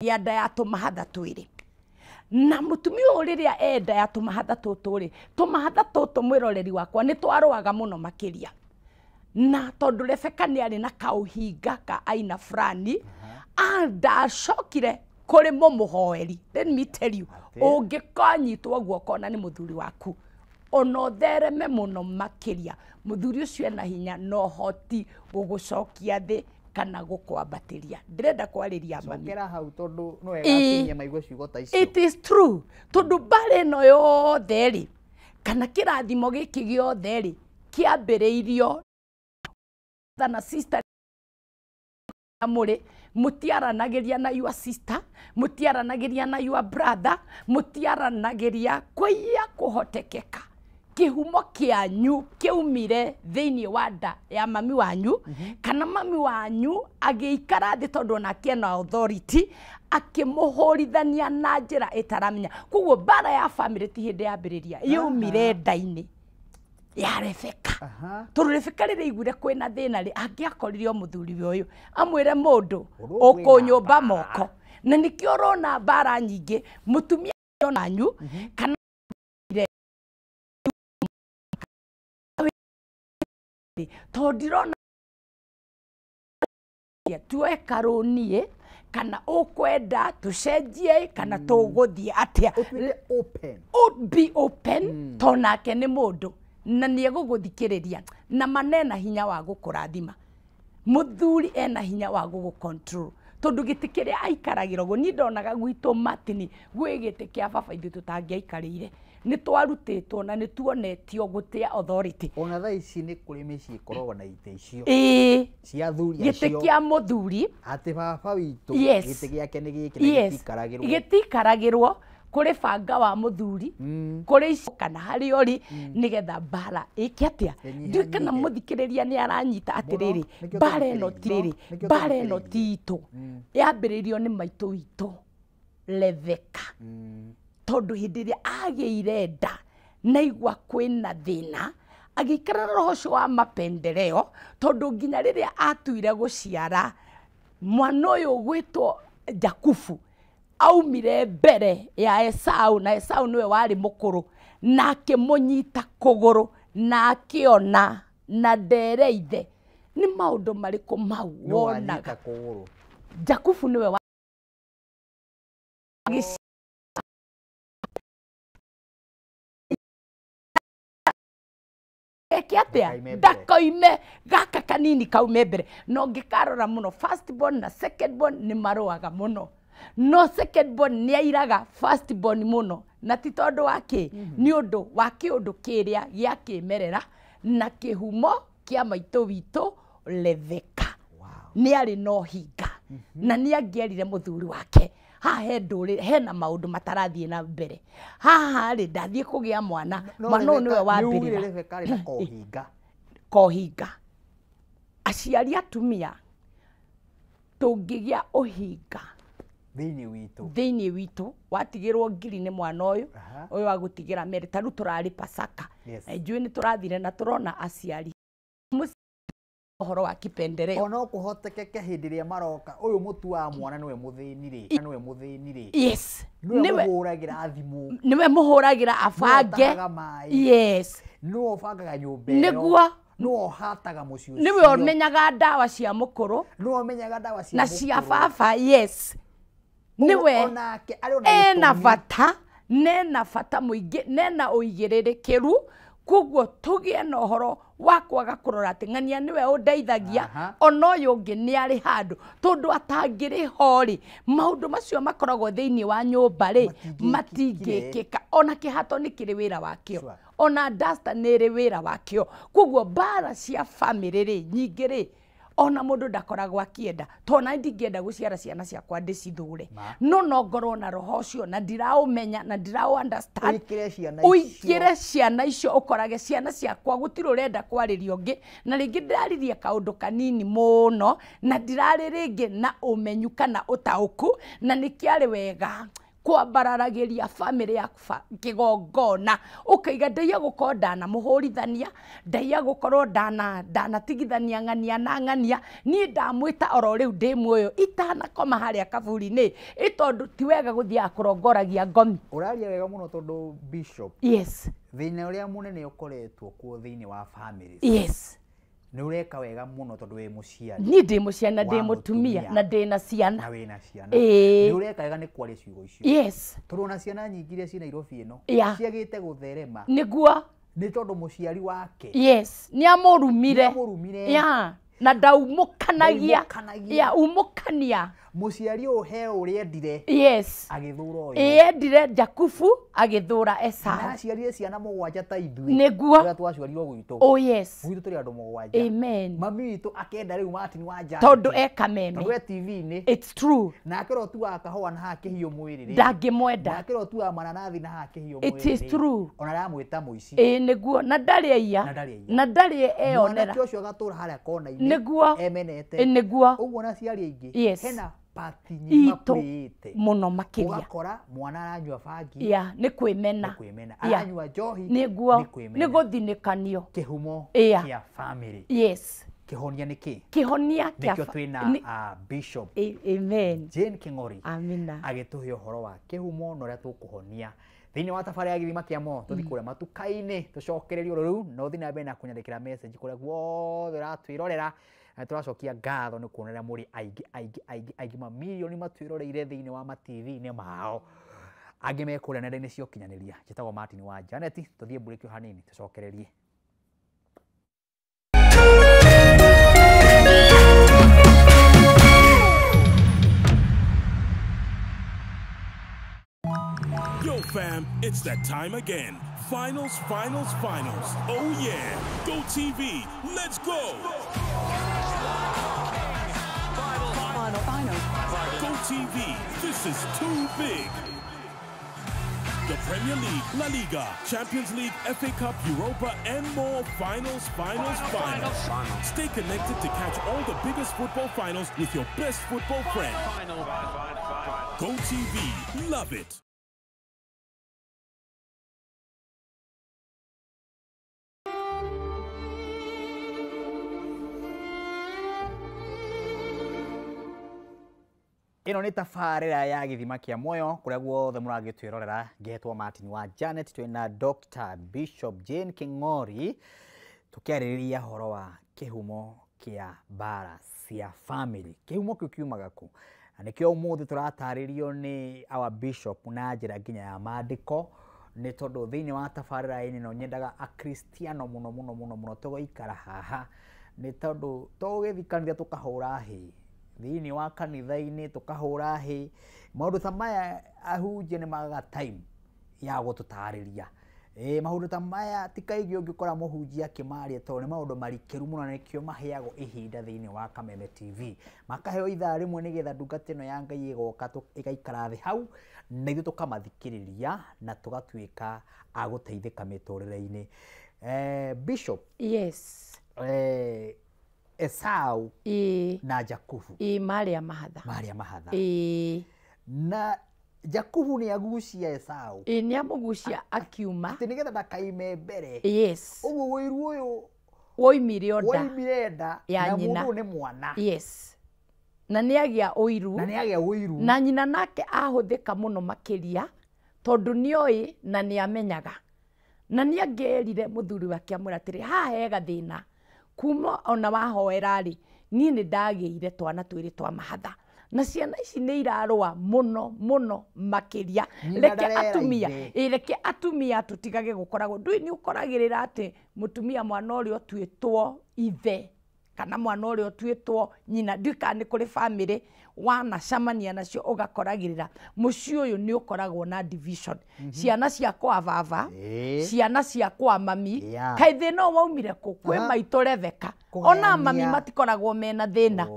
ya nda ya tũmahatha twĩrĩ na mũtumia ũrĩa enda ya tũmahatha tũtũ rĩ tũmahatha tũtũ mwĩroreri wakwa nĩ twarũaga mũno makĩria na tondũ Rebeka nĩ arĩ na kaũhinga ka aina fulani ndacokire kũrĩ mũmũhoeri. Let me tell you, ũngĩkanyitwo guoko na nĩ mũthuri waku ona ũthereme mũno makĩria mũthuri ũcio ena hinya na ũhoti gũgũcokia thĩ kana gũkwambatĩria. Ndĩrenda kwarĩria mami cokera hau tondũ no egatinia maigua ciugo ta icio. It is true tondũ mbarĩ ĩno yothe rĩ kana kĩrathimo gĩkĩ gĩothe rĩ kĩambĩrĩirio na sister mũrĩ mũtiaranagĩria na your sister, mũtiaranagĩria na your brother, mũtiaranagĩria kwĩya kũhotekeka kĩhumo kĩanyu kĩaumire thĩinĩ wa nda ya mami wanyu kana mami wanyu agĩikara thĩ tondũ onake ena authority akĩmũhũrithania na njĩra ĩtaramenya. Koguo mbara ya family ti hĩndĩ yambĩrĩria yaumire nda-inĩ ya Rebeka. Tondũ Rebeka rĩrĩa aiguire kwĩna thĩna rĩ angĩakorire mũthuri ũyũ amwĩre mũndũ ũkũnyũmba moko na nĩkĩo ũrona mbara nyingĩ mũtumia onanyu kana tondũ ndirona tuoe karũnie kana ũkwenda tũcenjie kana tũgũthiĩ atĩa. Be open tondũ nake nĩ mũndũ na nĩ egũgũthikĩrĩria na manena hinya wa gũkũrathima. Mũthuri ena hinya wa gũgũcontrol tondũ gĩtĩ kĩrĩa aikaragĩra ũguo niĩ ndonaga gwitũ matini gwĩ gĩtĩ kĩa baba ithuĩ tũtangĩaikarĩire nĩ twarutĩtwo na nĩ tuonetio gũtĩa authority. Ona thaa ici nĩ kũrĩ mĩciĩ ikoragwo na itĩ icio cia athuri acio gĩtĩ kĩa mũthuri atĩ baba witũ gĩtĩ gĩake nĩ gĩkĩ gĩtikaragĩrwo gĩtikaragĩrwo kũrĩ banga wa mũthuri kũrĩ icio kana harĩ ũri nĩgetha mbara ĩke atĩa. Ndiũĩ kana mũthikĩrĩria nĩ aranyita atĩrĩrĩ mbara ĩno ti rĩrĩ mbara ĩno ti itũ yambĩrĩirio nĩ maitũ witũ Rebeka tondũ hĩndĩ ĩrĩa agĩire nda naigua kwĩna thĩna agĩikara na roho ũcio wa mapendeleo tondũ nginya rĩrĩa atuire gũciara mwana ũyũ gwĩtwo Jakubu aumire mbere ya Esau na Esau niwe warĩ mũkũrũ na akĩmũnyita kũgũrũ na akĩona na ndereithe. Nĩ maũndũ marĩkũ mau wonaga? Jakubu niwe wa ndakoime gaka kanini kaume mbere no ngĩkarora mũno first born na second born nĩ marũaga mũno no second born nĩ airaga first born mũno na ti tondũ wa kĩ nĩ ũndũ wa kĩũndũ kĩrĩa gĩa kĩmerera na kĩhumo kĩa maitũ witũ Rebeka nĩ arĩ na ũhinga na nĩ angĩerire mũthuri wake haha hena maũndũ matarathiĩ na mbere haha rĩ ndathiĩ kũgĩa mwana mwana ũyũ nĩwe wambĩrĩra kohinga. Aciari atumia tũngĩgĩa ũhinga thĩinĩ witũ watigĩrwo ngiri nĩ mwana ũyũ wa gũtigĩra mere ta rĩu tũrarĩ Pasaka na njũĩ nĩ tũrathire na tũrona aciari ũhoro wa kipendeleo ona kũhotekeke hĩndĩ ĩrĩa maroka ũyũ mũtu wa mwana nĩwe mũthĩni rĩ yes nĩwe mũhũragĩra thimũ nĩwe mũhũragĩra abange yes nĩwe ũbangaga nyũmba ĩyo nĩguo nĩwe ũhataga mũciĩ ũcio nĩwe ũmenyaga ndawa cia mũkũrũ na cia baba yes nĩwe ena bata mũingĩ nena ũigĩrĩrĩkĩru. Koguo tũgĩe na ũhoro wa kwaga kũrora atĩ ng'ania nĩwe ũndeithagia ona ũyũ ũngĩ nĩ arĩ handũ tondũ atangĩrĩ ho rĩ maũndũ macio makoragwo thĩinĩ wa nyũmba rĩ matingĩkĩka. Ona kĩhato nĩ kĩrĩ wĩra wakĩo ona duster nĩ ĩrĩ wĩra wakĩo. Koguo mbara cia family rĩ nyingĩ rĩ ona mũndũ ndakoragwo akĩenda tona ndingĩenda gũciara ciana ciakwa ndĩcithũre no ngorwo na roho ũcio na ndiraũmenya na ndiraũ understand ũingĩre ciana icio ũkorage ciana ciakwa gũtirĩ ũrenda kwarĩria ũngĩ na rĩngĩ ndĩraririe kaũndũ kanini mũno na ndirarĩ rĩngĩ na ũmenyu kana ũtaũku na nĩkĩarĩ wega kwambararagiria family yaku kigongona ukaiga ndaiya gukorwo ndana muhurithania ndaiya gukorwo ndana tigithania ng'ania na ng'ania ni ndamwita oro riu ndi muoyo itana koma haria kaburi-ini itondu ti wega guthia kurongoragia ngomi. Uraria wega muno tondu Bishop. Yes. Thina uria munene ukoretwo kuo thiini wa families. Yes. Ni ureka wega muno tondu wi muciari. Ni ndi muciari ndi mutumia na ndi na ciana. Na wina ciana. Ni ureka wega ni kwaria ciugo icio. Yes. Turona ciana nyingi iria ci Nairobi ino ciagite gutherema. Niguo. Ni tondu muciari wake. Yes. Ni amurumire. Yeah. Na ndaumukanagia. Umukania. Muciari uheo uriendire. Yes. Agithura uyu. Endire Jakubu agithura Esau. Na ciarire ciana mugwanja ta ithui. Niguo. Ria twaciarirwo gwitu. Oh yes. Gwitu turi andu mugwanja. Amen. Mami witu akenda riu Martin wa Janet. Tondu eka meme. Tondu TV ni. It's true. Na akiro tu akahwa na hake hiyo mwiri ri. Ndangimwenda. Na akiro tu amananathi na hake hiyo mwiri. It is true. Ona ramwita muici. Niguo na ndari aiya. Na ndari eonera. Mwana ucio gatura haria kona-ini. Niguo. Emenete. Niguo. Uguo na ciari aingi. Yes. Hena pati nyima kwite muno makiria ugakora mwana aranyua bangi ni kwimena aranyua njohi niguo ni guthinikanio kihumo kia family. Yes. Kihonia niki kihonia kia nikio twina Bishop Amen Jane King'ori amina agituhe uhoro wa kihumo no ria tukuhonia thiini wa tabari ya githima kia mo tuthi kuria matuka-ini tucokererio riu no thina mbere na kunyandikira message kuria guothe ratwirorera turacokia ngatho ni kuonera muri aingi mamilioni matwiroreire thiini wa TV-ini mao angi mekuria nenda-ini cia ukinyaniria njitagwo Martin wa Janet tuthie break hanini tucokererie. Yo fam, it's that time again. Finals. Oh yeah. Go TV. Let's go. Final. Go TV. This is too big. The Premier League, La Liga, Champions League, FA Cup, Europa, and more. Finals. Stay connected to catch all the biggest football finals with your best football friend. Go TV. Love it. Ino ni tabarira ya githima kia moyo kuria guothe muragitwirorera ngetwo Martin wa Janet twina Dr. Bishop Jane King'ori tukiaririria horo wa kihumo kia bara cia family. Kihumo kiu kiumaga ku nikio umuthi turataririo ni our Bishop na njira nginya ya maandiko ni tondu thiini wa tabarira ini no nyendaga a Kristiano muno tugoikara haha ni tondu tugithikanithia tukahura hi thiini wa kanitha-ini tukahura hi maundu ta maya ahunjia ni magaga time ya gututariria maundu ta maya ti kaigi ungikora muhunjia akimaria tondu ni maundu marikiru muno nikio maheagwo ihinda thiini wa Kameme TV makaheo ithaa rimwe nigetha ndungata ino ya Ngai igoka igaikara thi hau na ithu tukamathikiriria na tugatuika aguteithika miturire-ini. Bishop. Yes. Esau na Jakubu Maria Mahatha na Jakubu ni agucia Esau ni amugucia akiuma ati nigetha ndakaime mbere. Yes. Uguo wiru uyu woimire nda ya nyina ni mwana. Yes. Na niagia uiru na nyina nake ahuthika muno makiria tondu nioi na niamenyaga na niangerire muthuri wake amwira atiri ha hega thina kuma ona wahoera ri ni ndagiire twana twiri twa mahatha na ciana ici ni irarwa muno makiria reke atumia tutigage gukoragwo ndui ni ukoragirira ati mutumia mwana uri otwitwo ithe kana mwana uri otwitwo nyina ndika ni kuri family wana camania nacio ugakoragirira muci uyu ni ukoragwo na division ciana cia kwa baba ciana cia kwa mami kai thina waumire ku kwi maitu Rebeka ona mami matikoragwo mena thina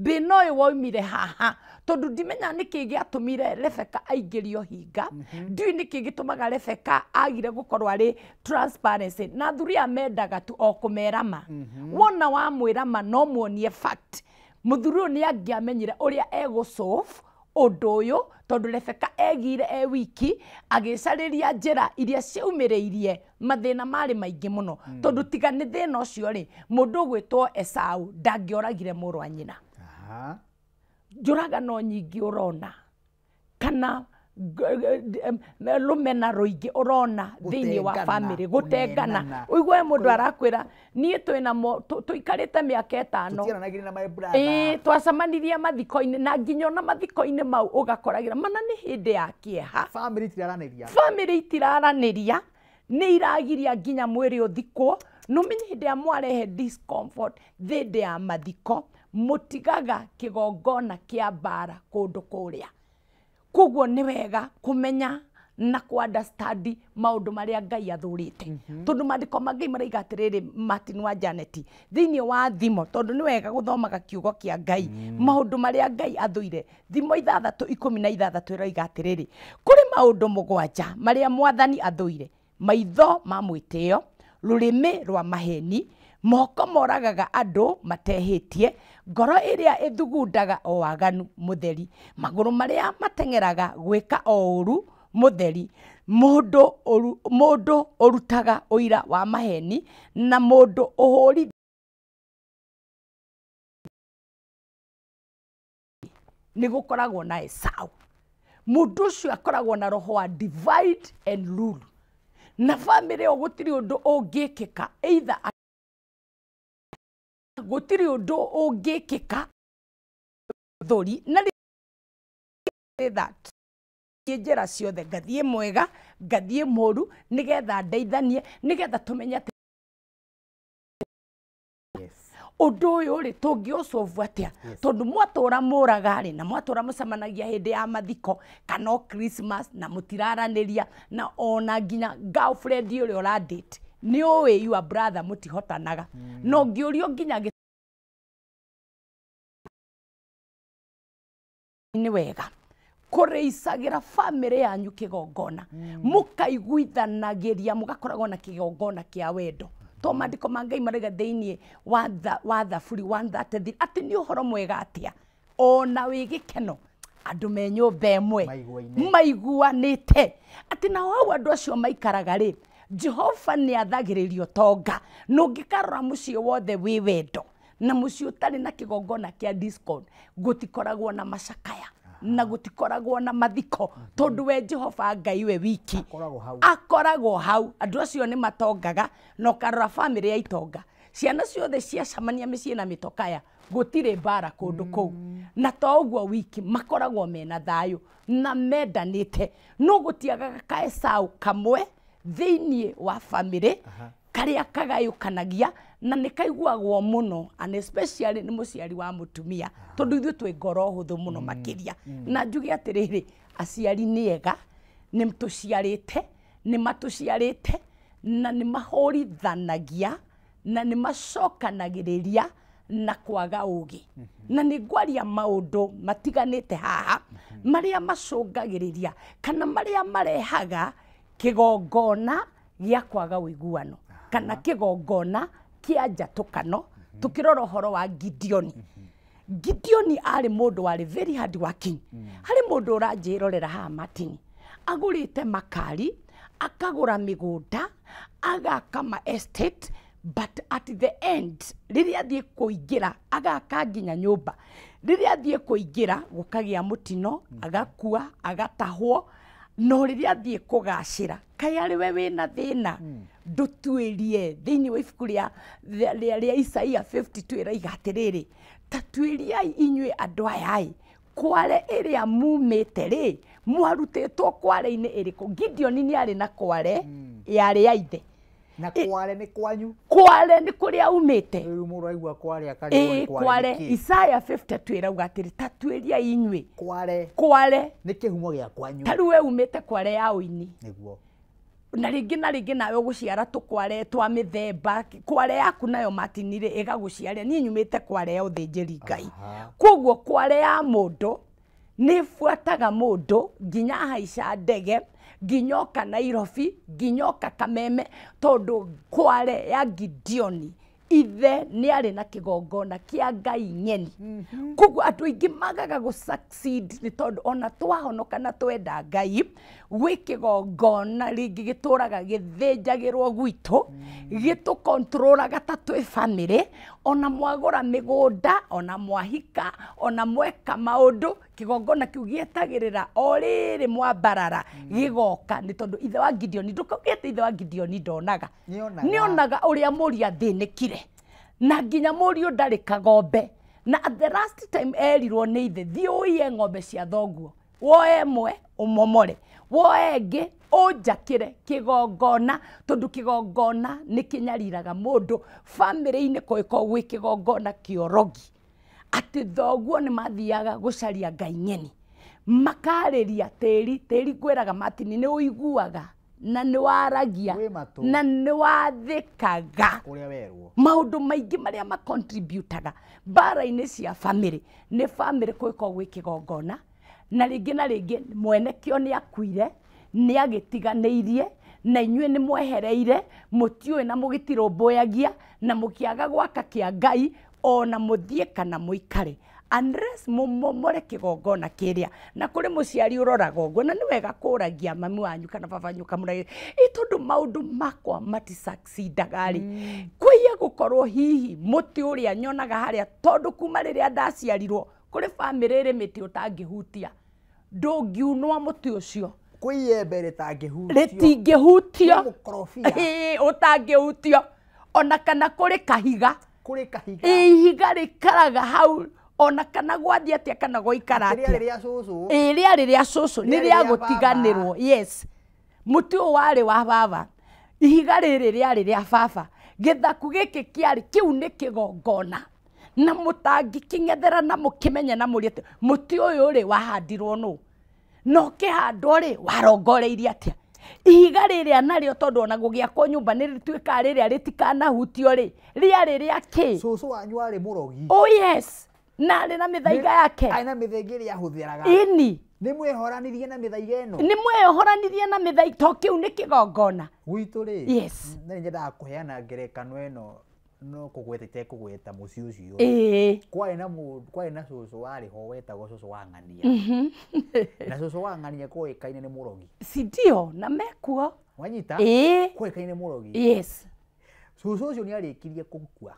thina uyu waumire haha tondu ndimenya niki giatumire Rebeka aingirio hinga ndui niki gitumaga Rebeka agire gukorwo ari transparency na thuria mendaga tu okumerama wona wa mwirama no muonie fact muthuru ni angiamenyire uria ego solve undu uyu tondu Rebeka egire wiki agicariria njira iria ciaumireirie mathina mari maingi muno tondu tiga ni thina ucio ri mundu gwitwo Esau ndangioragire muru wa nyina njuragano nyingi urona kana lumena ruingi urona thiini wa family gutengana uigwe mundu arakwira nie twina tuikarite miaka 5 twacamanirie mathiko-ini na nginya na mathiko-ini mau ugakoragira mana ni hindi ya kieha family itiraraniria ni iragiria nginya mwiri uthikwo numenye hindi ya mwarehe discomfort thindi ya mathiko mutigaga kigongona kia bara kundu kuria koguo ni wega kumenya na ku understand maundu maria Ngai athurite tondu maandiko mangi maraiga atiriri Martin wa Janet thiini wa thimo tondu ni wega guthomaga kiugo kia Ngai maundu maria Ngai athuire thimo 3:16 iraiga atiriri kuri maundu 7 maria mwathani athuire maitho ma mwitio rurimi rwa maheni moko moragaga andu matehitie ngoro iria ithugundaga o waganu mutheri maguru maria matengeraga gwika o uru mutheri mundu urutaga uira wa maheni na mundu uhuri ni gukoragwo na Esau mundu ucio akoragwo na roho wa divide and rule na family o gutiri undu ungikika either gutiri undu ungikika thori na that njira ciothe ngathie mwega ngathie moru nigetha ndeithanie nigetha tumenye undu uyu ri tungiocovu atia tondu mwatura muragari na mwatura mucemanagia hindi ya mathiko kana Christmas na mutiraraniria na ona nginya girlfriend uri ura date ni uwi your brother mutihotanaga no ngiurio nginya ni wega kureisagira family yanyu kigongona mukaiguithanagiria mugakoragwo na kigongona kia wendo to maandiko ma Ngai maraiga thiini wa Thaburi 1:33 ati ni uhoro mwega atia ona wi gikeno andu me nyumba emwe maiguanite ati na wao andu acio maikaraga ri Jehova ni athagiririo tonga nungikarora mucio wothe wi wendo na mucio tari na kigongona kia discord gutikoragwo na macakaya na gutikoragwo na mathiko tondu we Jehova Ngai we wiki akoragwo hau andu acio ni matongaga no karora family ya itonga ciana ciothe ciacamania micii na mitokaya gutire bara kundu kou na to uguo wiki makoragwo mena thayu na mendanite no gutiagaga ka Esau kamwe thiini wa family karia kagayukanagia na nikaiguagwo muno and especially ni muciari wa mutumia tondu ithu twi ngoro huthu muno makiria na njuge atiriri aciari niega ni matuciarite na ni mahorithanagia na ni macokanagiriria na kwaga ugi na ni ngwaria maundu matiganite haha maria macungagiriria kana maria marehaga kigongona gia kwaga uiguano kana kigongona kia njatukano tukirora horo wa Gideon ari mundu wari very hard working hari mundu uranjirorera ha Martin agurite makari akagura migunda agaka ma estate but at the end riria thie kuingira agaka nginya nyumba riria thie kuingira gukagia mutino agakua agatahwo no riria thie kugacira kai ari we wina thina ndutuirie thiini wa ibuku ria Isaia 52 iraiga atiriri tatuiriai inyue andu ayai kware iria mumite ri mwarutitwo kware-ini iriku Gideon ni ari na kware yari ya ithe na kware ni kwanyu kware ni kuria umite riu muraigua kware akari kware Isaia 52 irauga atiri tatuiriai inyue kware ni kihumo gia kwanyu taru we umite kware ya uini niguo na ringi nawe guciara tukware twa mithemba kware yaku nayo matinire igaguciaria ni nyumite kware ya uthinjiri Ngai koguo kware ya mundu ni fuataga mundu nginya haica ndege nginyoka Nairobi nginyoka Kameme tondu kware ya Gideon ithe nĩ arĩ na kĩgongona kĩa Ngai nyeni. Koguo andũ aingĩ magaga gũ succeed nĩ tondũ ona twahonoka na twenda Ngai, gwĩ kĩgongona rĩngĩ gĩtũraga gĩthĩnjagĩrwo gwitũ, gĩtũ-control-aga ta twĩ family, ona mwagũra mĩgũnda, ona mwahika, ona mweka maũndũ, kĩgongona kĩu gĩetagĩrĩra o rĩrĩ mwambarara gĩgoka, nĩ tondũ ithe wa Gideoni, ndũkaugĩte ithe wa Gideoni ndonaga, nĩonaga ũrĩa mũriũ athĩnĩkire, na nginya mũriũ ndarĩ kagombe, na at the last time erirwo nĩ ithe, thiĩ ũiye ng'ombe cia thoguo, woe ĩmwe ũmomore, woe ĩngĩ ũnjakĩre kĩgongona, tondũ kĩgongona nĩ kĩnyariraga mũndũ. Family-inĩ kũngĩkorwo gwĩ kĩgongona kĩorogi, atĩ thoguo nĩ mathiaga gũcaria Ngai nyeni, makarĩria tĩri, tĩri ngwĩraga Martin nĩ ũiguaga na nĩ waragia na nĩ wathĩkaga maũndũ maingĩ marĩa macontributaga mbara-inĩ cia family. Nĩ family kũngĩkorwo gwĩ kĩgongona, na rĩngĩ mwene kĩo nĩ akuire, nĩ agĩtiganĩirie, na inyuĩ nĩ mwehereire, mũtiũĩ na mũgĩtirũmbũyagia, na mũkĩaga gwaka kĩa Ngai, ona mũthiĩ kana mũikare, unless mũmomore kĩgongona kĩrĩa. Na kũrĩ mũciari ũroraga ũguo, na nĩ wega kũragia mami wanyu kana baba wanyu kamũragia, tondũ maũndũ makwa mati-succeed-aga-rĩ, kwĩya gũkorwo hihi mũtĩ ũrĩa nyonaga harĩa, tondũ kuma rĩrĩa ndaciarirwo, kũrĩ family ĩrĩ mĩtĩ ũtangĩhutia, ndũngiunwo mũtĩ ũcio, kwĩyembe rĩtangĩhutio, rĩtingĩhutio, ũtangĩhutio, ona kana kũrĩ kahiga, ihiga rĩikaraga hau, ona kana gwathi atĩa kana gũikara atĩa, rĩarĩ rĩa cũcũ, nĩ rĩa gũtiganĩrwo. Yes, mũtĩ ũyũ warĩ wa baba, ihiga rĩrĩ rĩarĩ rĩa baba, gĩthaku gĩkĩ kĩarĩ, kĩu nĩ kĩgongona, na mũtangĩkĩng'ethera na mũkĩmenye na mũrĩ atĩ mũtĩ ũyũ rĩ wahandirwo nũ, na ũkĩhandwo rĩ warongoreirie atĩa. Ihiga rĩrĩa narĩo tondũ ona gũgĩakwo nyũmba nĩ rĩtuĩkaga rĩrĩa rĩtikanahutio rĩ, rĩarĩ rĩa kĩ? Cũcũ wanyu arĩ mũrogi. Oh yes, na arĩ na mĩthaiga yake. Arĩ na mĩthaiga ĩrĩa ahũthĩraga. Ini. Nĩ mwĩhoranirie na mĩthaiga ĩno. Nĩ mwĩhoranirie na mĩthaiga, to kĩu nĩ kĩgongona. Gwitũ rĩ. Yes. Nĩ nyendaga kũheana ngerekano ĩno, no kũgweta itekũgweta mũciĩ ũcio. Kwarĩ na cũcũ warĩ ho wetagwo cũcũ wa Ng'ania. Na cũcũ wa Ng'ania kũĩkaine nĩ mũrogi. Sindio, na mekuo. Wanyita? Kũĩkaine nĩ mũrogi. Yes. Cũcũ ũcio nĩ arĩkirie gũkua.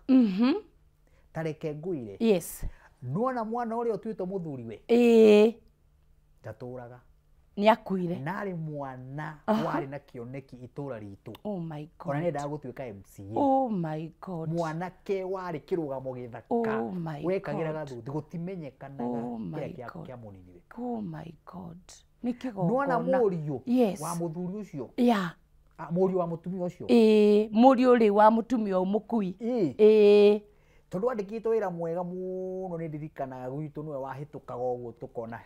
Tareke ngũire. Yes. Nuona mwana ũrĩa ũtuĩtwo mũthuriwe. Ndatũraga. Nĩ akuire. Narĩ mwana warĩ na kĩoneki itũra ritũ. Oh my God. Ona nĩendaga gũtuĩka MCA. Oh my God. Mwanake warĩ kĩrũgamo gĩthaka. Oh my God. Wekagĩra gathuti gũtimenyekanaga kĩrĩa kĩa mũninire. Oh my God. Nĩ kĩgongona. Nuona mũriũ yes. wa mũthuri ũcio. Yeah. Mũriũ wa mũtumia ũcio. Mũriũ rĩ wa mũtumia mũkui. Tondũ andĩkĩtwo wĩra mwega mũno nĩ ndirikanaga gwitũ nĩwe wahĩtũkaga ũguo tũkona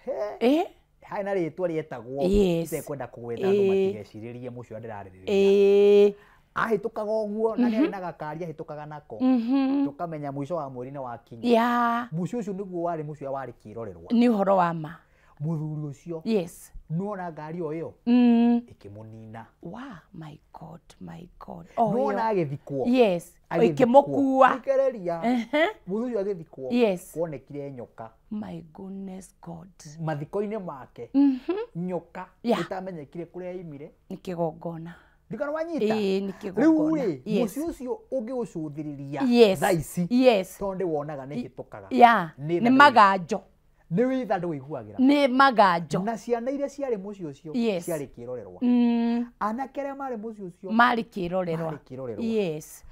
harĩ na rĩtwa rĩetagwo itekwenda kũgweta andũ matigecirĩrie mũcio ndĩrarĩrĩria. Ahĩtũkaga ũguo na nĩ na gakari ahĩtũkaga nako, tũkamenya mũico wa mweri nĩ wakinya. Mũciĩ ũcio nĩguo warĩ mũcio warĩ kĩrorerwa. Nĩ ũhoro wa ma. Mũthuri ũcio yes. Nuona ngari o ĩyo ĩkĩmũnina. Wow, my God, my God. Nuona agĩthikwo. Yes. Ikĩmũkua. Ikereria. Mũthuri agĩthikwo. Yes. Kuonekire nyoka. My goodness God. Mathiko-inĩ make. Nyoka. Itamenyekire kũrĩa yaumire. Nĩ kĩgongona. Ndikana wanyita. Nĩ kĩgongona. Rĩu rĩ, mũciĩ ũcio ũngĩũcũthĩrĩria thaa ici. Tondũ wonaga nĩ hĩtũkaga. Nĩ maganjo. Nĩ wĩtha ndũiguagĩra. Nĩ maganjo. Na ciana iria ciarĩ mũciĩ ũcio ciarĩ kĩrorerwa. Anake arĩa marĩ mũciĩ ũcio marĩ kĩrorerwa. Yes.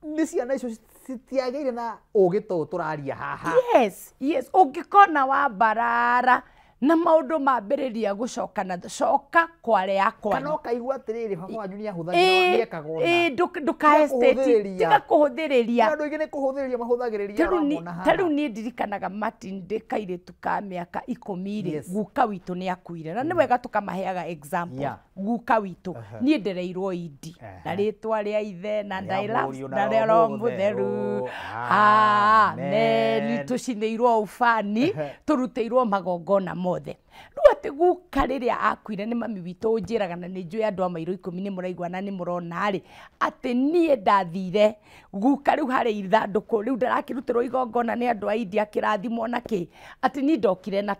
Nĩ ciana icio citiagĩire na ũgĩ to tũraria haha. Yes, yes. Ũngĩkona wa mbarara na maũndũ mambĩrĩria gũcokana coka kware yakwa. Kana ũkaigua atĩrĩrĩ baba wanyu nĩ ahũthagĩra nĩekaga ũna. Ndũkahestate tiga kũhũthĩrĩria. Andũ aingĩ nĩ kũhũthĩrĩria mahũthagĩrĩria aramona haha. Tarĩu niĩ ndirikanaga Martin ndĩ kairĩtu ka mĩaka 10 guka witũ nĩ akuire na nĩ wega tũkamaheaga example. Guka witũ niĩ ndereirwo Idi na rĩtwa rĩa ithe na ndaila na rĩaro mũtheru. Amen. Tũcinĩirwo ũbani tũrutĩirwo magongona mothe rĩu atĩ guka rĩrĩa akuire nĩ mami witũ njĩraga na nĩ njũĩ andũ a Mairũ 10 nĩ mũraigua na nĩ mũrona rĩ atĩ niĩ ndathire guka rĩu harĩ ithandũkũ rĩu ndarakĩrutĩrwo igongona nĩ andũ a India kĩrathimo na kĩ atĩ niĩ ndokire na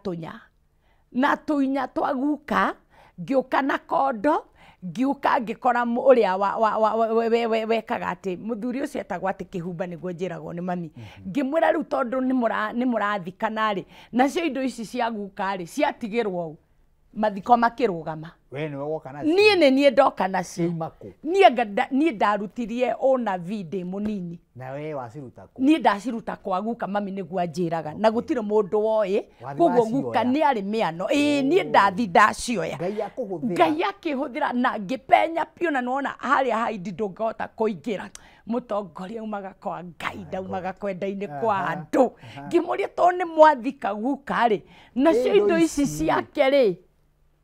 tũinya twa guka ngĩũka na kondo ngiuka ngikora ũrĩa wekaga atĩ mũthuri ũcio etagwo atĩ Kĩhumba nĩguo njĩragwo nĩ mami ngĩmwĩra rĩu tondũ nĩ mũrathikana rĩ nacio indo ici cia guka rĩ ciatigĩrwo mathiko makĩrũgama we nĩwe woka nacio niĩ ndoka nacio niĩ ndarutirie ona vide mũnini na we waciruta kũ niĩ ndaciruta kwa guka mami nĩguo anjĩraga na gũtirĩ mũndũ woĩ koguo guka nĩ arĩ mĩano niĩ ndathi ndacioya Ngai akĩhũthĩra na ngĩpenya piũ na nona harĩa haidi ndũngĩhota kũingĩra mũtongoria umaga kwa Ngai ndaumaga kwenda-inĩ kwa andũ ngĩmũria tondũ nĩ mwathika guka rĩ nacio indo ici ciake rĩ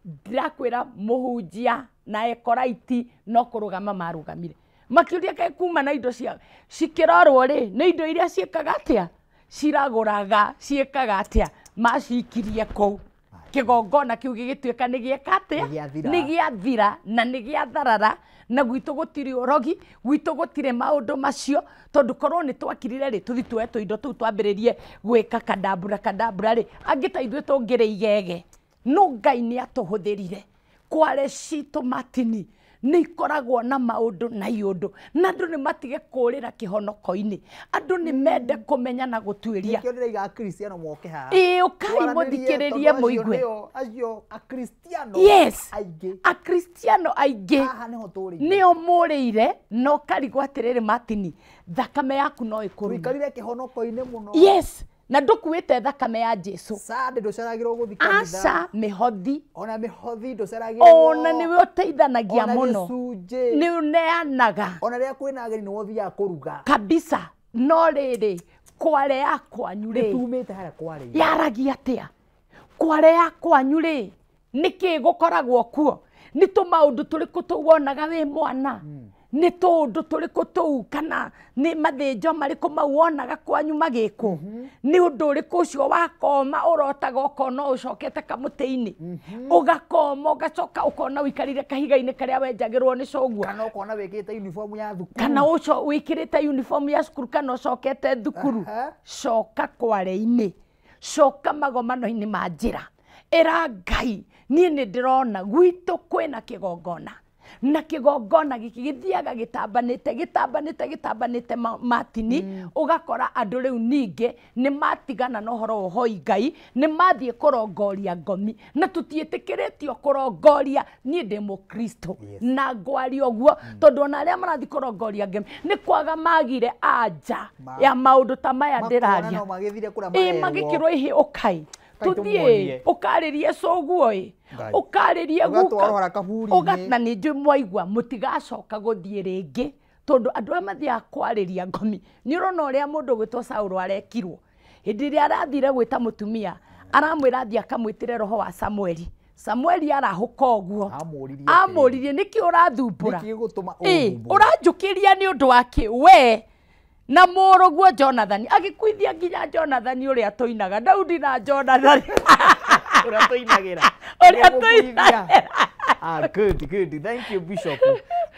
ndirakwĩra mũhunjia na ekoraiti no kũrũgama marũgamire makĩũria kaĩ kuma na indo cia cikĩrorwo rĩ nĩ indo iria ciĩkaga atĩa ciragũraga ciĩkaga atĩa macikirie kũu kĩgongona kĩu gĩgĩtuĩka nĩ gĩeka atĩa nĩ gĩathira na nĩ gĩatharara na gwitũ gũtirĩ ũrogi gwitũ gũtirĩ maũndũ macio tondũ korwo nĩ twakirire rĩ tũthi tuoe tũindo tũu twambĩrĩrie gwĩka kadambura rĩ angĩ ta ithuĩ tũngĩrĩ igege no Ngai nĩ atũhũthĩrire kware citũ matini nĩ ikoragwo na maũndũ na iũndũ na andũ nĩ matige kũrĩra kĩhonoko-inĩ andũ nĩ mende kũmenya na gũtuĩria nĩkĩo ndĩraiga akristiano moke haha ũkai mũthikĩrĩrie mũigue acio akristiano aingĩ akristiano aingĩ haha nĩho tũrĩ nĩo mũrĩire no karigwo atĩrĩrĩ matini thakame yaku no ĩkũrũme tũikarire kĩhonoko-inĩ mũno na ndũkuĩte thakame ya Jesu Sande ndũceragĩrwo gũthi kanitha aca mĩhothi ona mĩhothi ndũceragĩrwo ona nĩwe ũteithanagia mũno nĩ uneanaga ona rĩrĩa kwĩna ageni nĩwe ũthiaga kũruga kabisa no rĩrĩ kware ya kwanyu rĩ tumĩte harĩa kware yaragia atĩa kware ya kwanyu rĩ nĩkĩ gũkoragwo kuo nĩ tũmaũndũ tũrĩkũ tuonaga wĩ mwana nĩ tũndũ tũrĩkũ tũu kana nĩ mathĩnjo marĩkũ mau wonaga kwanyu magĩkwo nĩ ũndũ ũrĩkũ ũcio wakoma ũrotaga ũkona ũcokete kamũtĩ-inĩ ũgakoma ũgacoka ũkona ũikarire kahiga-inĩ karĩa wenjagĩrwo nĩ coguo kana ũkona wĩkĩrĩte uniform ya thukuru kana wĩkĩrĩte uniform ya cukuru kana ũcokete thukuru coka kware-inĩ coka magomano-inĩ ma njĩra ĩra Ngai niĩ nĩ ndĩrona gwitũ kwĩna kĩgongona na kĩgongona gĩkĩ gĩthiaga gĩtambanĩte matini ũgakora andũ rĩu ningĩ nĩ matigana na ũhoro ũhoi Ngai nĩ mathiĩ kũrongoria ngomi na tũtiĩtĩkĩrĩtio kũrongoria niĩ ndĩ mũkristo na ngwaria ũguo tondũ ona arĩa marathiĩ kũrongoria ngomi nĩ kwaga magire anja ya maũndũ ta maya ndĩraria magĩkĩrwo ihĩ ũkai tũthiĩ ũkarĩrie coguo ũkarĩrie guka na nĩ njũĩ mwaigua mũtigacoka gũthiĩ rĩngĩ tondũ andũ arĩa mathiaga kwarĩria ngomi nĩ ũrona ũrĩa mũndũ gwĩtwo Saũlũ arekirwo hĩndĩ ĩrĩa arathire gwĩta mũtumia aramwĩra athiĩ akamwĩtĩre roho wa Samueli arahũka ũguo amũririe nĩkĩ ũrathumbũra ũranjũkĩria nĩ ũndũ wake we na mũrũguo Jonathan agĩkuithia nginya Jonathan ũrĩa tũinaga Daudi na Jonathan ũrĩa tũinagĩra good thank you Bishop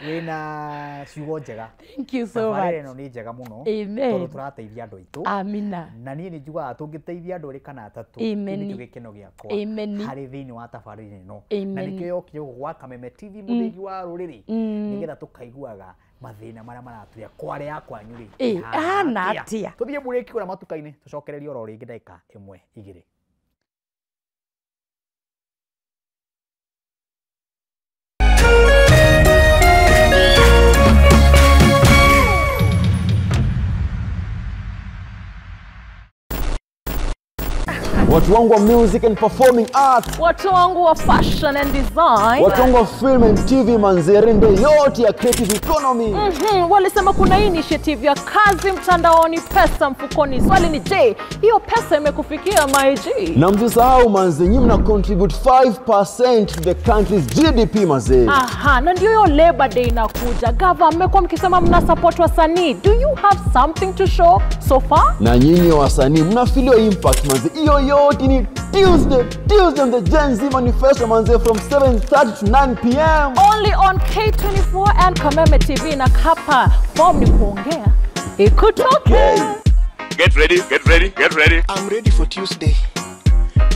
wĩna ciugo njega thank you so much ĩno nĩ njega mũno tondũ tũrateithia andũ aitũ amina na niĩ nĩ njugaga tũngĩteithia andũ 2 kana 3 nĩkĩo gĩkeno gĩakwa harĩ thĩinĩ wa tabarĩra ĩno na nĩkĩo yokire gwa Kameme TV mũthĩgi wa rũrĩrĩ nĩgetha tũkaiguaga mathĩna marĩa maraturia kware ya kwanyu rĩ hana atĩa tũthiĩ mũrĩki kũrĩa matuka-inĩ tũcokererie oro rĩngĩ ndagĩka 1 2 watu wangu wa music and performing arts, watu wangu wa fashion and design, watu wangu wa film and TV, manzerende yote ya creative economy. Walisema kuna initiative ya kazi mtandaoni, pesa mfukoni. Swali ni je, hiyo pesa imekufikia maiji? Na msisahau manze, nyinyi mna contribute 5% to the country's GDP manze. Na ndio hiyo Labor Day inakuja. Gava mmekuwa mkisema mna support wasanii. Do you have something to show so far? Na nyinyi wasanii mna feel your impact manze. Hiyo yote Martin Tuesday on the Gen Z Manifesto manze from 7:30 to 9 p.m. Only on K24 and Kameme TV na kapa form ni kuongea ikutoke. Get ready, get ready, get ready. I'm ready for Tuesday.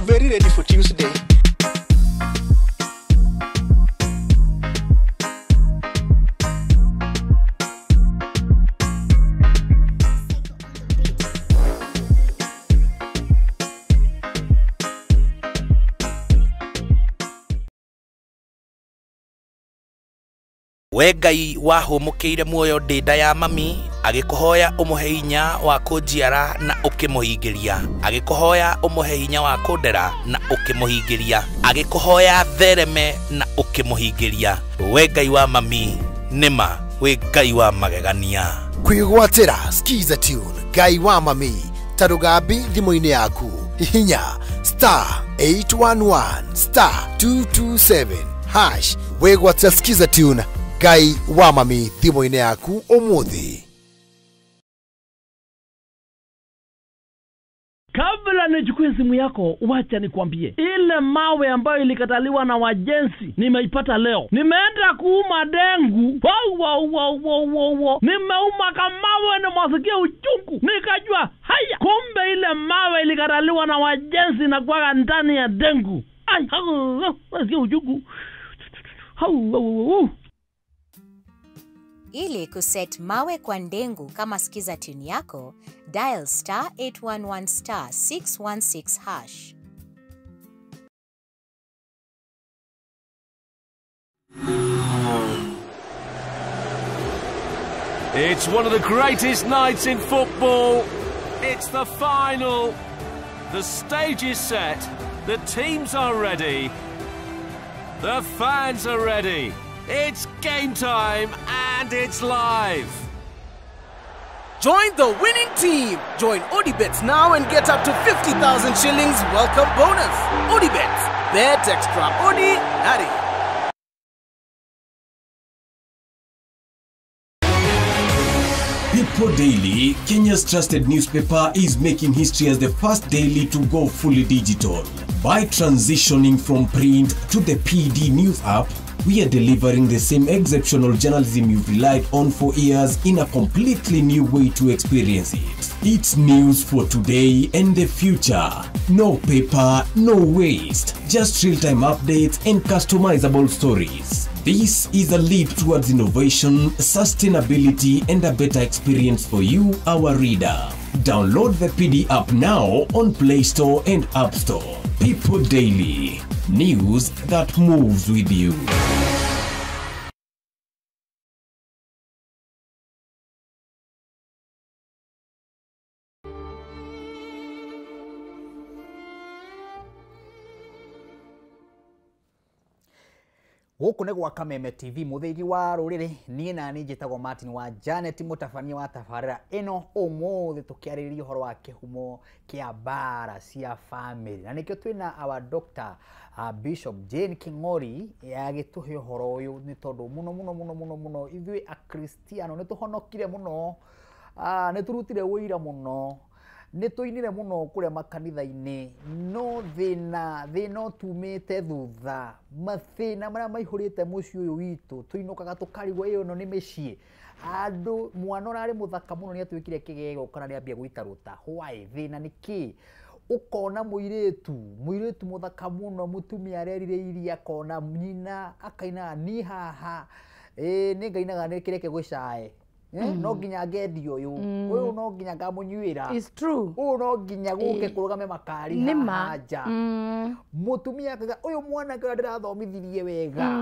Very ready for Tuesday. We Ngai wahũmũkĩire muoyo ndĩnda ya mami agĩkũhoya ũmũhe hinya wa kũnjiara na ũkĩmũhingĩria agĩkũhoya ũmũhe hinya wa kũndera na ũkĩmũhingĩria agĩkũhoya thereme na ũkĩmũhingĩria we Ngai wa mami nĩma we Ngai wa magegania kwĩgwatĩra skiza tune Ngai wa mami tarugambi thimũ-inĩ yaku hihinya *811 *227 hash wĩgwatĩra skiza tune Ngai wa mami thimũ-inĩ yaku ũmũthĩ. Kabla nichukue simu yako, wacha nikwambie. Ile mawe ambayo ilikataliwa na wajenzi, nimeipata leo. Nimeenda kuuma dengu. Nimeuma kamawe na mwasikia uchungu. Nikajua, haya, kumbe ile mawe ilikataliwa na wajenzi na kwa ndani ya dengu. Mwasikia uchungu. Ili kuset mawe kwa ndengu kama skiza tune yako, dial *811 *616 hash. It's one of the greatest nights in football. It's the final. The stage is set. The teams are ready. The fans are ready. It's game time and it's live. Join the winning team. Join ODibets now and get up to 50,000 shillings welcome bonus. ODibets. Bet extra. Odi Nari. People Daily, Kenya's trusted newspaper, is making history as the first daily to go fully digital. By transitioning from print to the PD News app, we are delivering the same exceptional journalism you've relied on for years in a completely new way to experience it. It's news for today and the future. No paper, no waste. Just real-time updates and customizable stories. This is a leap towards innovation, sustainability, and a better experience for you, our reader. Download the PD app now on Play Store and App Store. People Daily. News that moves with you. Gũkũ nĩ gwa Kameme TV mũthĩgi wa rũrĩrĩ niĩ na niĩ njĩtagwo Martin wa Janet mũtabania wa tabarĩra ĩno ũmũthĩ tũkĩarĩrĩria ũhoro wa kĩhumo kĩa mbara cia family na nĩkĩo twĩna our Dr. Bishop Jane King'ori agĩtũhe ũhoro ũyũ nĩ tondũ mũno ithuĩ akristiano nĩ tũhonokire mũno nĩ tũrutire wĩira mũno nĩ tũinire mũno kũrĩa makanitha-inĩ no thĩna tumĩte thutha mathĩna marĩa maihũrĩte mũciĩ ũyũ witũ tũinũkaga tũkarigwo ĩyo nĩ mĩciĩ andũ mwana ũrarĩ mũthaka mũno nĩ atuĩkire kĩgego kana nĩ ambia gũitarũta why thĩna nĩ kĩ ukona mũirĩtu mũthaka mũno mũtumia arerirĩirie akona nyina akaina ni haha nĩ ngainaga nĩ kĩreke gũcae no nginya ngendio uyu no nginya ngamunyuira it's true no nginya guke kurugame makari haja mutumia akaga uyu mwana ngai ndirathomithirie wega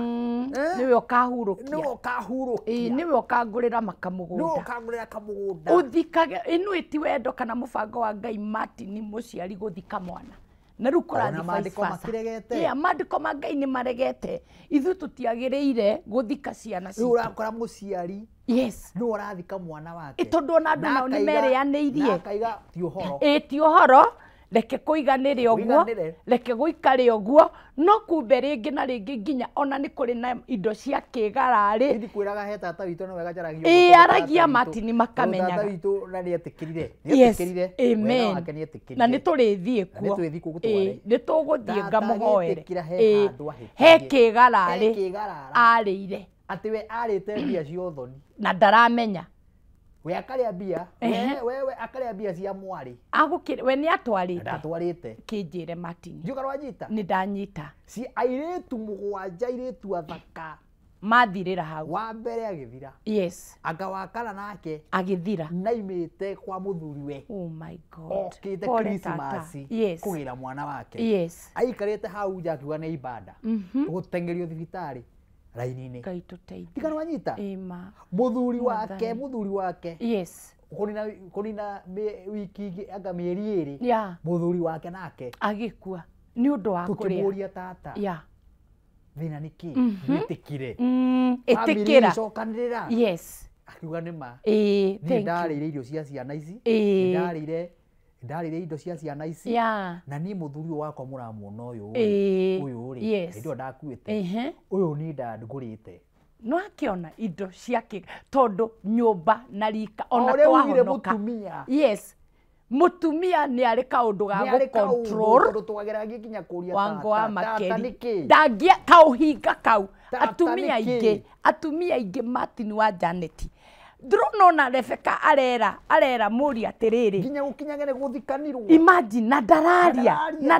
niwe okahurukia niwe okangurira makamugunda uthikage inu iti wendo kana mubango wa Ngai Martin muciari guthika mwana na riu kurathi maandiko makiregete maandiko ma Ngai ni maregete ithu tutiagiriire guthika ciana citu urakora muciari yes no urathika mwana wake tondu ona andu nao ni mereaneirie akaiga ti uhoro ti uhoro reke kuiganire oguo reke guikare oguo no kumbe ringi na ringi nginya ona ni kuri na indo cia kigarari ndi kwiraga he tata witu no wega jaragio aragia Martin makamenyaga tata witu na ni etikirire amen na ni turithie kuo ni tuguthie ngamuhoere he kigarari arire ati we arite mbia cio thoni na ndaramenya we akaria mbia wewe akaria mbia cia mwari agukire we ni atwarite ndatwarite kinjire Martin njuka rwanyita ni ndanyita si airetu mugwanja iretu athaka mathirira hau wa mbere agithira yes agawakana nake agithira naimite kwa muthuri we oh my god okite Christmas yes kugira mwana wake yes aikarite hau njakiuga ni ibada gutengerio thibitari raini-ini Ngai tuteithie tigana wanyita ema muthuri wake yes kunina wiki anga mieri iri muthuri wake nake agikua ni undu wa kuria tukimuria tata thina niki witikire etikira cokanirira yes akiuga nima ndarire irio cia ciana ici ndarire indo cia ciana ici na ni muthuri wakwa muramuona uyu ri indo ndakuite uyu ni ndangurite no akiona indo ciake tondu nyumba na rika ona twahonoka yes mutumia ni ari kaundu ga control tondu twagera gikinya kuria wango wa makeri ndangia kauhinga kau atumia ingi Martin wa Janet ndrona Rebecca arera muri atiriri nginya gukinyagene guthikanirwo imagine na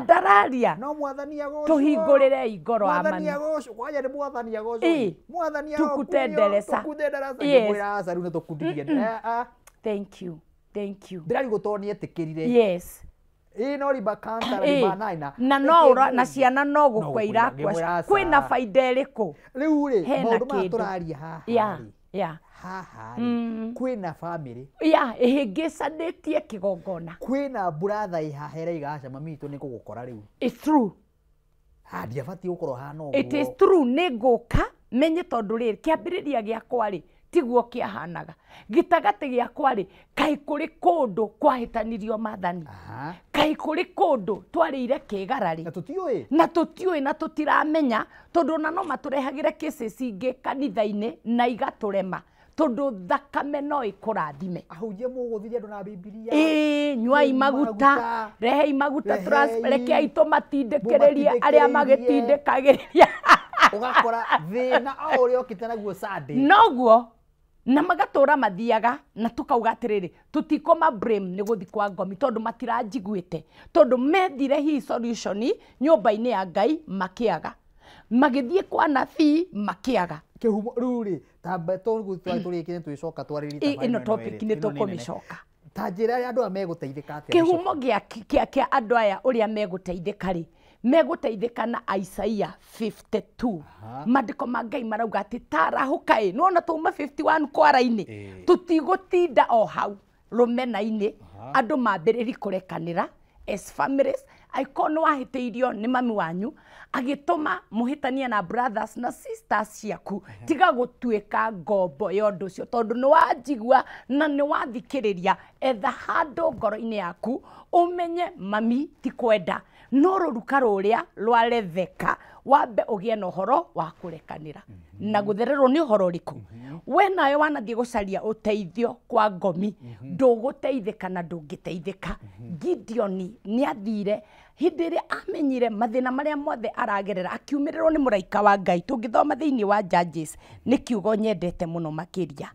dararia no mwathani agoco tuhingurire igoro amani mwathani agoco kwaje ni mwathani agoco mwathani agoco tukutenderesa mwira saru ne tukundirie thank you ndirari gutoni etikirire yes no riba kanta riba naina na no na ciana no gukwaira kwa kwina faida iriku riu ri maundu maturaria haha haha kwina family ihingicanitie kigongona kwina brother ihahere igaca mamitu ni kugukora riu it's true ndiabati gukorwo hana uguo it is true ni nguka menye tondu riri kiambiriria giakwa ri tiguo kiahanaga gitagati giakwa ri kai kuri kundu kwahitanirio mathani kai kuri kundu twarire kigarari na tutiui na tutiramenya tondu na no maturehagire cases ingi kanitha-ini na igaturema tondu thakame no ikurathime ahunjie muguthiria andu na bibilia nywai maguta rehei maguta transfereke aito matindikiririe aria magitindikagiriria ugakora thina o uria okite naguo Sunday noguo na magatura mathiaga na tukauga atiriri tutikoma blame ni guthi kwa ngomi tondu matiranjiguite tondu methire hi solution nyumba-ini ya Ngai makiaga magithie kwa nabii makiaga kihumo ruri tambeto gutwaturiikine twicoka twaririta ino topic ni tukumicoka tanjira andu meguteithika atia kihumo kia andu aya uria meguteithika ri meguteithika na Isaiah 52 mandiko ma Ngai marauga ati tarahukai nona tuma 51 kwara-ini tutigutinda o hau rumena-ini andu mambiriri kurekanira as families aikono wahiteirio ni mami wanyu agituma muhitania na brothers na sisters ciaku tiga gutuika ngombo ya undu ucio tondu ni wanjigua na ni wathikiriria etha handu ngoro-ini yaku umenye mami ti kwenda no ruruka ruria rwa Rebecca wambe ugie na uhoro wa kurekanira na guthererwo ni uhoro riku we nayo wanathie gucaria uteithio kwa ngomi nduguteithika na ndungiteithika Gideon ni athire hindi iria amenyire mathina maria mothe aragerera akiumirirwo ni muraika wa Ngai tungithoma thiini wa Judges ni kiugo nyendete muno makiria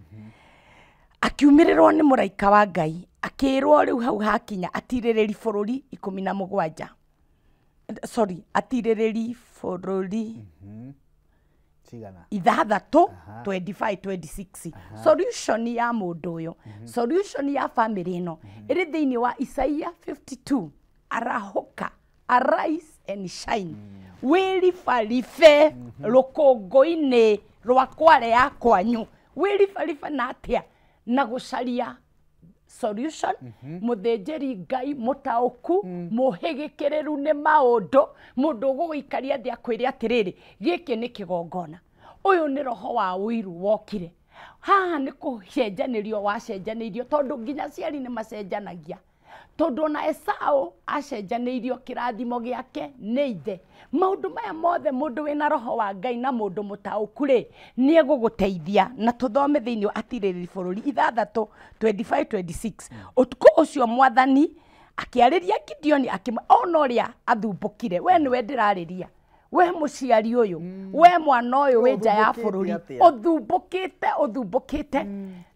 akiumirirwo ni muraika wa Ngai akirwo riu hau hakinya atirereri bururi 17 atirereri bururi ithathatu 25-26 solution ya mundu uyu solution ya family ino iri thiini wa Isaiah 52 arahuka arise and shine wiribaribe rukungu-ini rwa kware ya kwanyu wiribaribe na atia na gucaria solution muthinjiri Ngai mutauku muhigikiriru ni maundu mundu guguikaria thia kwire atiriri giki ni kigongona uyu ni roho wa wiru wokire haha ni kucenjanirio wacenjanirio tondu nginya ciari ni macenjanagia tondu na Esau acenjanĩirio kĩrathimo gĩake nĩ ithe. Maũndũ maya mothe mũndũ wĩna roho wa Ngai na mũndũ mũtaũku rĩ nĩ egũgũteithia na tũthome thĩinĩ wa Atirĩrĩri bũrũri 6:25-26. Ũtukũ ũcio Mwathani akĩarĩria Gideoni ona ũrĩa athumbũkire. We nĩwe ndĩrarĩria, we mũciari ũyũ, we mwana ũyũ wĩ nja ya bũrũri, ũthumbũkĩte.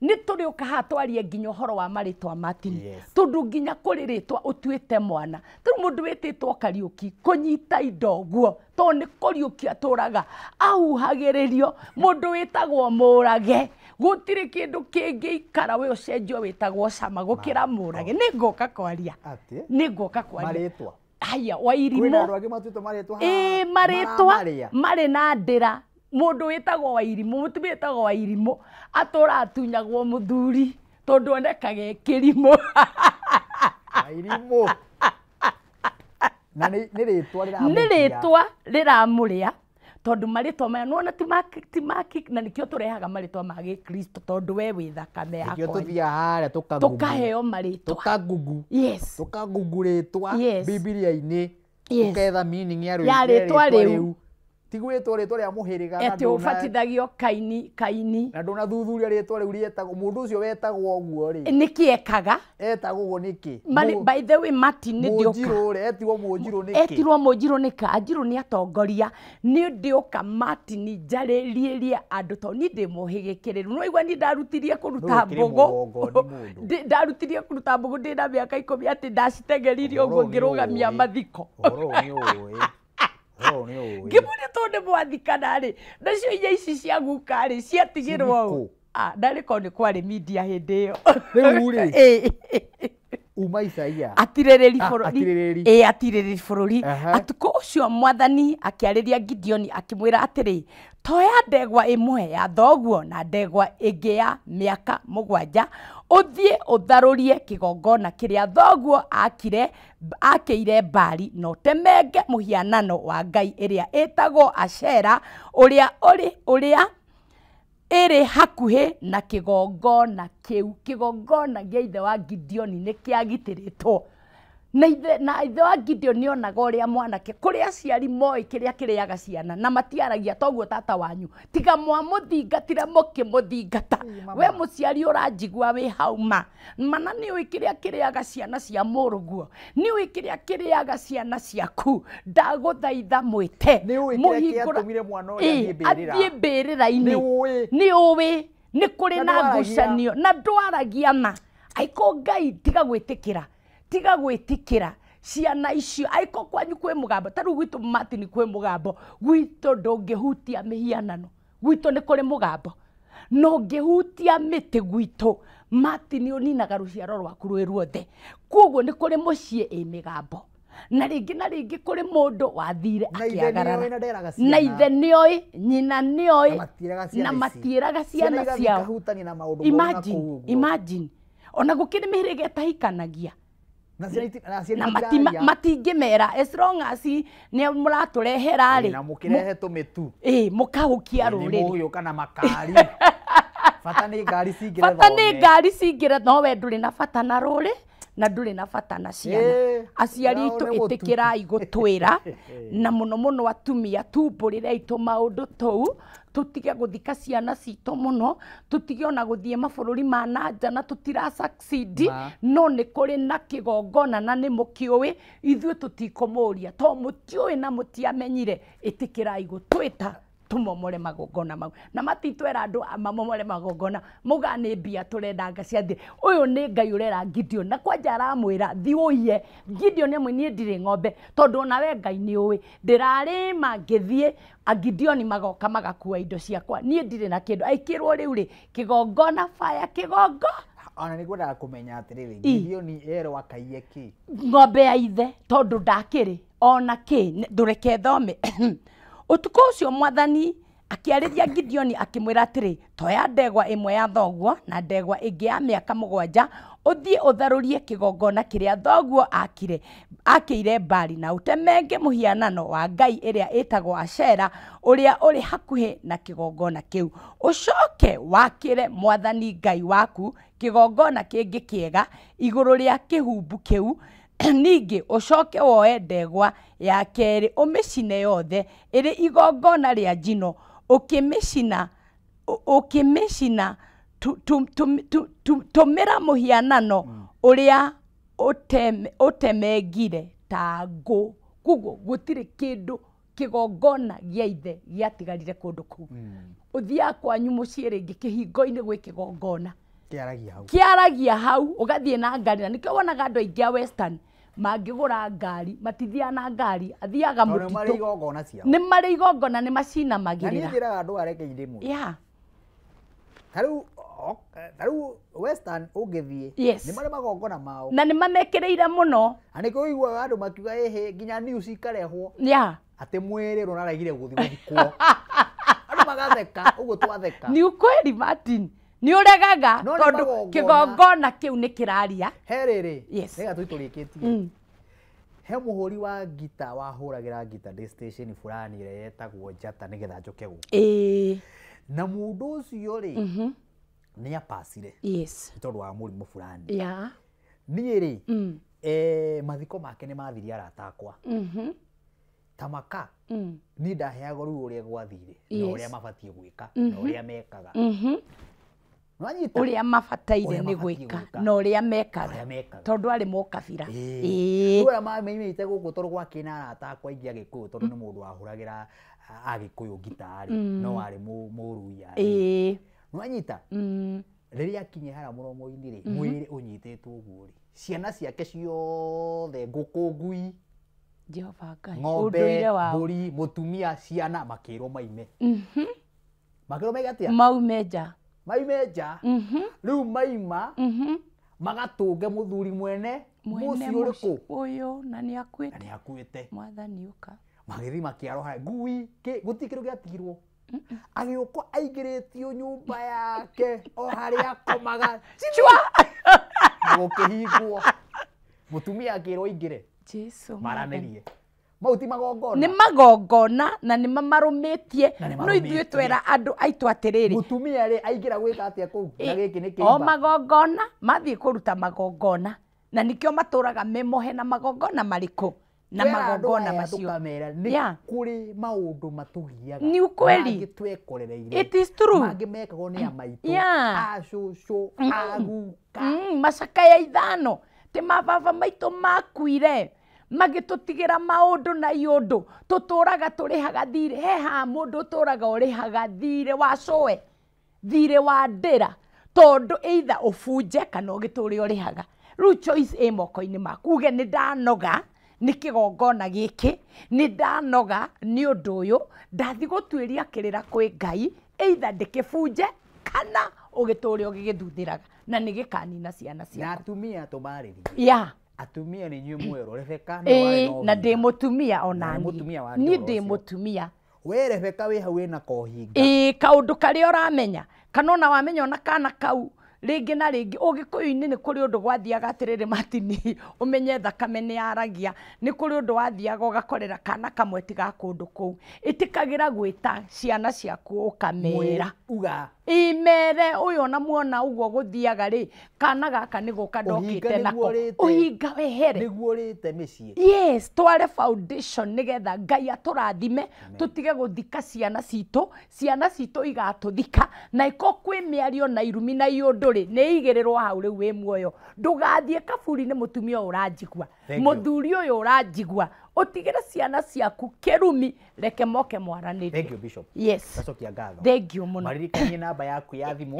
Nĩ tũrĩũka haha twarie nginya ũhoro wa marĩtwa matini, tondũ nginya kũrĩ rĩtwa ũtuĩte mwana. Tondũ mũndũ wĩtĩtwo Kariũki kũnyita indo guo, tondũ nĩ Kariũki atũraga ahuhagĩrĩrio. Mũndũ wĩtagwo Mũrage, gũtirĩ kĩndũ kĩngĩikara we ũcenjio wĩtagwo Cama gũkĩra Mũrage. Nĩngũka kwaria, nĩngũka kwaria. Haya, Wairimũ, marĩtwa marĩ na ndĩra. Mũndũ wĩtagwo Wairimũ, mũtumia wĩtagwo Wairimũ, atũra atunyagwo mũthuri tondũ onekaga kĩrimũ. Wairimũ na nĩ rĩtwa rĩramũrĩa tondu marĩtwa maya nona ti maki na nikio turehaga marĩtwa ma Gĩkristo tondu we wĩ thakame yakwa. Nikio tuthia harĩa tukaheo marĩtwa, tukagugu, yes, tukagugurĩtwa Biblia-inĩ, tuketha meaning ya rĩtwa rĩu. Tigwĩtwo rĩtwa rĩa mũhĩrĩga na ndona ũbatithagio Kaini na ndona thuthuria rĩtwa rĩu rĩetagwo mũndũ ũcio wetagwo ũguo rĩ nĩkĩ ekaga etagwo ũguo nĩkĩ. By the way Martin nĩ ndĩoka Mũnjirũ rĩ etirwo Mũnjirũ nĩkĩ, etirwo Mũnjirũ nĩka Njirũ nĩ atongoria. Nĩ ndĩoka Martin njarĩrĩrie andũ to nĩ ndĩmũhĩgĩkĩrĩru. No igua nĩ ndarutirie kũruta mbũgũ, ndarutirie kũruta mbũgũ ndĩna mĩaka 10 atĩ ndacitengeririe ũguo ngĩrũgamia mathiko. Ngĩmwĩra tondũ mwathikana rĩ nacio inya ici cia guka rĩ ciatigĩrwo ũũ. Ndarĩ korwo nĩ kwarĩ media hĩndĩ ĩyo. Rĩu rĩ uma Isaia Atirĩrĩri bũrũri, Atirĩrĩri bũrũri. Atukũ ũcio Mwathani akĩarĩria Gideoni akĩmwĩra atĩrĩ, toya ndegwa ĩmwe ya thoguo na ndegwa ĩngĩ ya mĩaka 7 ũthiĩ ũtharũrie kĩgongona kĩrĩa thoguo akĩire Baali na ũtemenge mũhianano wa ngai ĩrĩa ĩtagwo Ashera ũrĩa ĩrĩ hakuhĩ na kĩgongona kĩu. Kĩgongona gĩa ithe wa Gideoni nĩ kĩagitĩrĩtwo na ithe wa Gideoni onaga ũrĩa mwanake kũrĩa aciari moĩ kĩrĩa kĩrĩaga ciana na matiaragia toguo tata wanyu tiga mwamũthingatire mũkĩmũthingata. We mũciari ũranjigua wĩ hauma mana nĩ ũĩ kĩrĩa kĩrĩaga ciana cia mũrũguo, nĩ ũĩ kĩrĩa kĩrĩaga ciana ciaku. Ndagũthaitha mwĩte mũhingũra athiĩ mbĩrĩra-inĩ. Nĩ ũĩ nĩ kũrĩ na ngucanio na ndwaragia ma aiko Ngai tiga gwĩtĩkĩra ciana icio aiko kwanyu kwĩ mũgambo. Ta rĩu gwitũ Martin kwĩ mũgambo, gwitũ ndũngĩhutia mĩhianano, gwitũ nĩ kũrĩ mũgambo no ngĩhutia mĩtĩ gwitũ Martin ũninaga rũciaro rwaku rwĩ ruothe. Koguo nĩ kũrĩ mũciĩ ĩ mĩgambo na rĩngĩ kũrĩ mũndũ wathire akĩagarara na ithe nĩoĩ, nyina nĩoĩ na matiĩraga ciana ciao. Imagine ona gũkĩrĩ mĩhĩrĩga ĩtahikanagia na matingĩmera as long as nĩ mũratũrehera rĩ na mũkĩrehe tũmĩtu mũkahukia rũrĩrĩ mũgĩũka na makari. Bata nĩ ngari cingĩre no we ndũrĩ na bata na rũrĩ na ndũrĩ na bata na ciana. Aciari aitũ ĩtĩkĩrai gũtwĩra na mũno atumia tumbũrĩre itũ maũndũ tũu, tutige gũthika ciana citũ mũno, tutige ona gũthiĩ mabũrũri ma nanja na tutira succeed. No nĩ kũrĩ na kĩgongona na nĩ mũkĩũĩ, ithuĩ tũtikũmũria to mũtiũĩ na mũtiamenyire. Ĩtĩkĩrai gũtwĩta tumomore magongona mau na matitwera andu mamomore magongona muga nĩ mbia turenda ngaciathie. Uyu nĩ Ngai urera Gideon na kwanja aramwira thi uye Gideon amwe nie ndire ng'ombe tondu nawe Ngai nĩ uĩ ndirarĩma ngĩthie Gideon magoka magakua indo ciakwa nie ndire na kĩndũ aikirwo rĩu rĩ kĩgongona fire kĩgongo. Ona nĩngwendaga kũmenya atĩrĩrĩ Gideon erwo akaiye kĩ ng'ombe ya ithe tondu ndakĩrĩ ona kĩ ndũreke thome. Ũtukũ ũcio Mwathani akĩarĩria Gideoni akĩmwĩra atĩrĩ toya ndegwa ĩmwe ya thoguo na ndegwa ĩngĩ ya mĩaka 7 uthie utharurie kigongona kiria thoguo akire Bali na utemenge muhianano wa ngai iria itagwo Ashera uria uri hakuhi na kigongona kiu. Ucoke wakire Mwathani Ngai waku kigongona kingi kiega iguru ria kihumbu kiu. Ningi ucoke woe ndegwa ya keri umicine yothe iri igongona ria njino ukimicina tumira muhianano uria utemengire ta ngũ. Kuguo gutire kindu kigongona gia ithe giatigarire kundu kuu. Uthia kwanyu mucii ringi kihingo-ini gwi kigongona kiaragia hau ugathie na ngari, na nikio wonaga andu aingi a Western mangigura ngari matithia na ngari athiaga mutitu ni mari igongona ni macina magirira na ngira andu areke indimu taru Western ugithie ni mari magongona mao na ni mamekireire muno. Ani ko igwa andu makiuga ehe nginya news ikarehwo ati mwiri runaragire guthikwo andu magatheka uguo twatheka. Ni ukweli Martin ni uregaga tondu kigongona kiu ni kiraria herere rega tuiturikitie he muhuri wa gita wahuragira gita de station fulani ire yetagwo Njata nigetha njoke guku na mundu ucio ri ni apasire tondu wa murimu fulani ni ri mathiko make ni mathiri arata akwa tamaka ni ndaheago ru uria gwathire na uria mabatie gwika na uria mekaga uria mabataire ni gwika na uria mekaga tondu ari mukabira uria mameimite guku tondu gwakina arata akwa ingi agikuyu tondu ni mundu wahuragira agikuyu gitari no ari muruya nwanyita riria kinye hara muromo-ini ri mwiri unyitetwo uguo ri ciana ciake ciothe nguku ngui Jehova Ngai ng'ombe mburi mutumia ciana makirwo maime makirwo maigatia maumeja riu maima magatunge muthuri mwene muci uriku uyu na ni akuite Mwathani uka magithi makiaroha ngui gutikiru giatigirwo agiukwo aigiritio nyumba yake o haria akomaga chwa gukihingwo mutumia akirwo ingire Jesu maranerie mauti magongona ni magongona na ni mamarumitie no ithuĩ twera andu aitu atiriri mutumia ri aingira gwika atia kuu na giki ni kimba o magongona mathie kuruta magongona na nikio maturaga memohe na magongona mariku na magongona macio ni kuri maundu matugiaga ni ukweli twekorereire it is true mangimekagwo ni amaitu acucu aguka macaka ya ithano ti mababa maitu makuire magitutigira maundu na iundu tuturaga turihaga thire heha mundu uturaga urihaga thire wa coe thire wa ndira tondu either ubunje kana ugiture urihaga riu choice moko-ini maku uge ni ndanoga ni kigongona giki ni ndanoga ni undu uyu ndathi gutwiria kirira kwi Ngai either ndikibunje kana ugiture ugigithuthiraga na ni gikanina ciana ciaku na atumia tumariririe atumia ni nyue mwero Rebeka na ndi mutumia ona ni ndi mutumia we Rebeka we hau wina kohinga kaundu karia uramenya kana ona wamenya ona kana kau ringi na ringi ugikuyu-ini ni kuri undu gwathiaga atiriri Martin umenye thakame ni yaragia ni kuri undu wathiaga ugakorera kana kamwe tiga kundu kuu itikagira gwita ciana ciaku ukamera uga imere uyu na muona uguo guthiaga ri kana gaka ni guka ndokite nako uhinga wehere niguo rite micii yes tware foundation nigetha Ngai aturathime tutige guthika ciana citu igatuthika na iko kwi miario na irumi na iunduri ni igirirwo hau riu wi muoyo ndugathie kaburi ni mutumia uranjigua muthuri uyu uranjigua utigire ciana ciaku kirumi reke moke mwaraniri. Thank you Bishop. Yes. Gacokia ngatho. Thank you muno. Maririkanie namba yaku ya thimu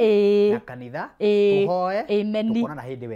na kanitha tuhoe tukona na hindi